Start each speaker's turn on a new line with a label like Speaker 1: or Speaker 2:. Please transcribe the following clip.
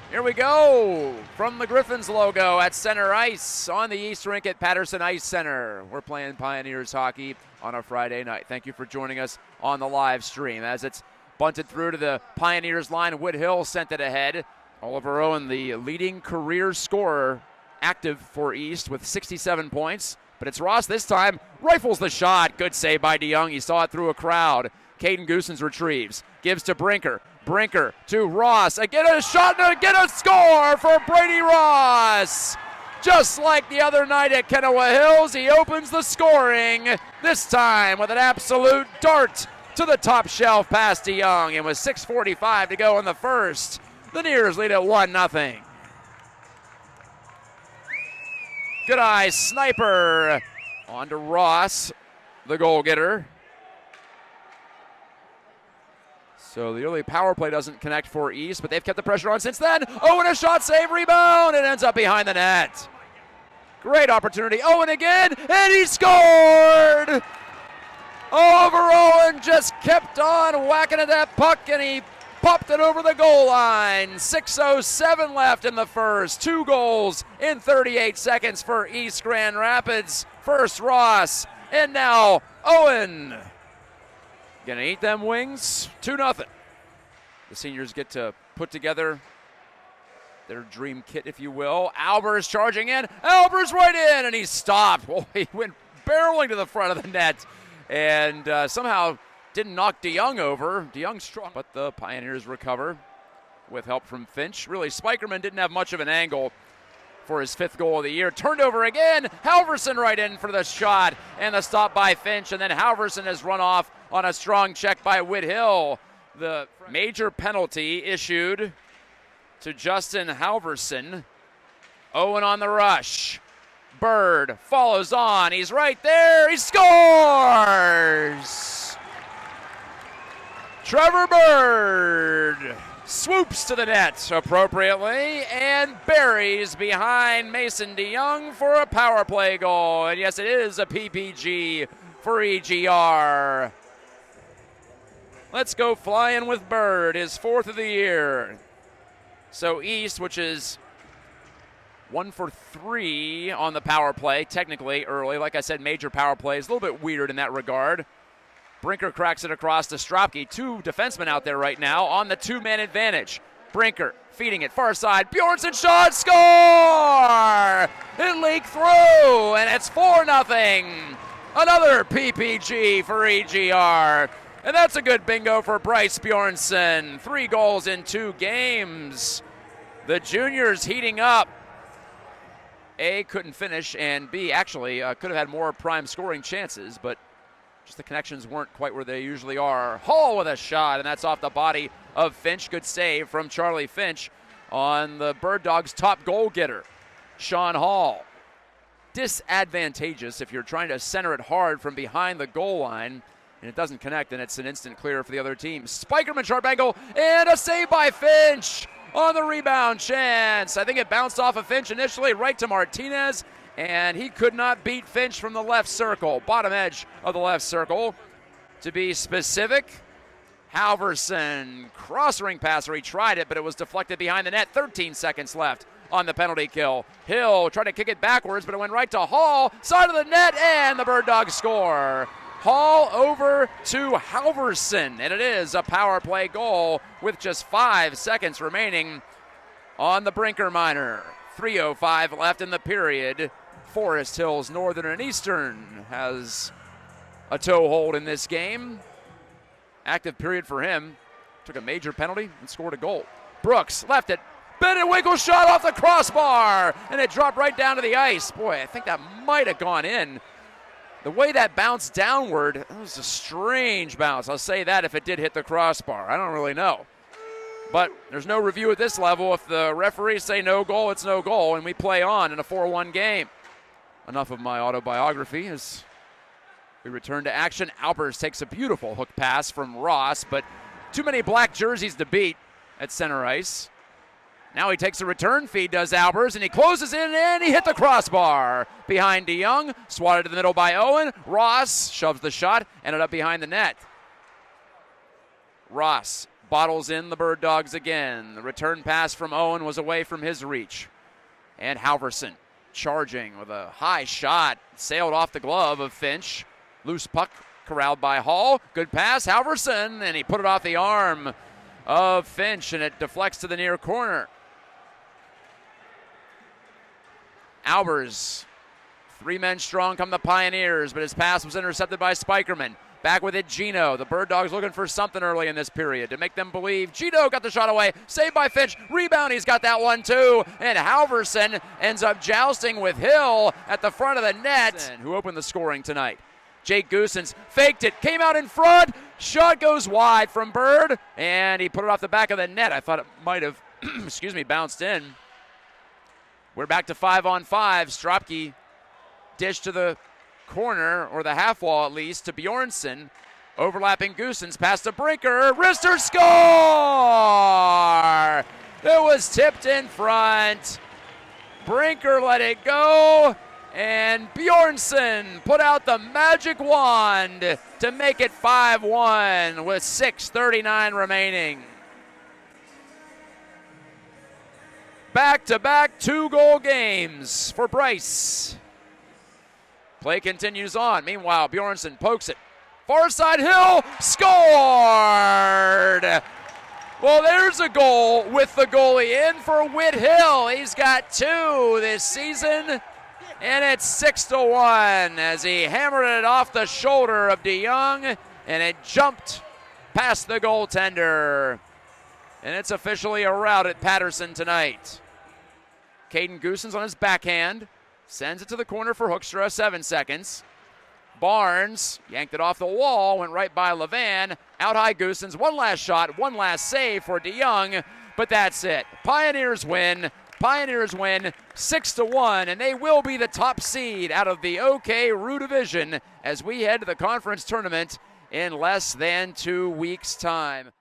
Speaker 1: Here we go from the Griffins logo at center ice on the East Rink at Patterson Ice Center. We're playing Pioneers hockey on a Friday night. Thank you for joining us on the live stream. As it's bunted through to the Pioneers line, Woodhill sent it ahead. Oliver Owen, the leading career scorer, active for East with 67 points. But it's Ross this time, rifles the shot. Good save by DeYoung. He saw it through a crowd. Caden Goosens retrieves, gives to Brinker. Brinker to Ross. Again a shot and again a score for Brady Ross. Just like the other night at Kennewa Hills, he opens the scoring. This time with an absolute dart to the top shelf past DeYoung. And with 6:45 to go in the first, the Nears lead at 1-0. Good eye sniper on to Ross, the goal getter. So the early power play doesn't connect for East, but they've kept the pressure on since then. Owen, a shot, save, rebound, and ends up behind the net. Great opportunity. Owen again, and he scored! Oliver Owen just kept on whacking at that puck, and he popped it over the goal line. 6:07 left in the first. 2 goals in 38 seconds for East Grand Rapids. First Ross, and now Owen. Gonna eat them wings, 2-0. The seniors get to put together their dream kit, if you will. Albers charging in, Albers right in, and he stopped. Well, he went barreling to the front of the net, and somehow didn't knock DeYoung over. DeYoung strong, but the Pioneers recover with help from Finch. Really, Spikerman didn't have much of an angle for his 5th goal of the year. Turned over again, Halverson right in for the shot, and the stop by Finch, and then Halverson has run off on a strong check by Woodhill. The major penalty issued to Justin Halverson. Owen on the rush. Bird follows on. He's right there. He scores! Trevor Bird swoops to the net appropriately and buries behind Mason DeYoung for a power play goal. And yes, it is a PPG for EGR. Let's go flying with Bird, his 4th of the year. So East, which is 1 for 3 on the power play, technically early. Like I said, major power play is a little bit weird in that regard. Brinker cracks it across to Stropkai. 2 defensemen out there right now on the 2-man advantage. Brinker feeding it far side. Bjornson shot, score! It leaked through, and it's 4-0. Another PPG for EGR. And that's a good bingo for Bryce Bjornson. 3 goals in 2 games. The juniors heating up. A, couldn't finish, and B, actually could have had more prime scoring chances, but just the connections weren't quite where they usually are. Hall with a shot, and that's off the body of Finch. Good save from Charlie Finch on the Bird Dogs' top goal getter, Sean Hall. Disadvantageous if you're trying to center it hard from behind the goal line, and it doesn't connect, and it's an instant clear for the other team. Spikerman sharp angle, and a save by Finch on the rebound chance. I think it bounced off of Finch initially right to Martinez, and he could not beat Finch from the left circle, bottom edge of the left circle. To be specific, Halverson, cross-ring passer, he tried it, but it was deflected behind the net. 13 seconds left on the penalty kill. Hill tried to kick it backwards, but it went right to Hall, side of the net, and the Bird Dogs score. Hall over to Halverson, and it is a power play goal with just 5 seconds remaining on the Brinker minor. 3:05 left in the period. Forest Hills Northern and Eastern has a toe hold in this game. Active period for him. Took a major penalty and scored a goal. Brooks left it. Bennett Winkle shot off the crossbar, and it dropped right down to the ice. Boy, I think that might have gone in. The way that bounced downward, it was a strange bounce. I'll say that if it did hit the crossbar. I don't really know. But there's no review at this level. If the referees say no goal, it's no goal, and we play on in a 4-1 game. Enough of my autobiography as we return to action. Albers takes a beautiful hook pass from Ross, but too many black jerseys to beat at center ice. Now he takes a return feed, does Albers, and he closes in, and he hit the crossbar. Behind DeYoung, swatted to the middle by Owen. Ross shoves the shot, ended up behind the net. Ross bottles in the Bird Dogs again. The return pass from Owen was away from his reach. And Halverson charging with a high shot. Sailed off the glove of Finch. Loose puck corralled by Hall. Good pass, Halverson, and he put it off the arm of Finch, and it deflects to the near corner. Albers, 3 men strong come the Pioneers, but his pass was intercepted by Spikerman. Back with it, Gino. The Bird Dogs looking for something early in this period to make them believe. Gino got the shot away. Saved by Finch. Rebound. He's got that one too. And Halverson ends up jousting with Hill at the front of the net, who opened the scoring tonight. Jake Goosens faked it. Came out in front. Shot goes wide from Bird. And he put it off the back of the net. I thought it might have, bounced in. We're back to 5-on-5. Stropkai dish to the corner, or the half wall at least, to Bjornson. Overlapping Goosens, pass to Brinker. Wrister score! It was tipped in front. Brinker let it go, and Bjornson put out the magic wand to make it 5-1 with 6:39 remaining. Back-to-back 2-goal games for Bryce. Play continues on. Meanwhile, Bjornson pokes it. Far side, Hill scored! Well, there's a goal with the goalie in for Whit Hill. He's got 2 this season, and it's 6-1 as he hammered it off the shoulder of DeYoung, and it jumped past the goaltender. And it's officially a rout at Patterson tonight. Caden Goosens on his backhand. Sends it to the corner for Hoekstra, 7 seconds. Barnes yanked it off the wall, went right by Levan. Out high Goosens, one last shot, one last save for DeYoung, but that's it. Pioneers win 6-1, and they will be the top seed out of the OK Rue Division as we head to the conference tournament in less than 2 weeks' time.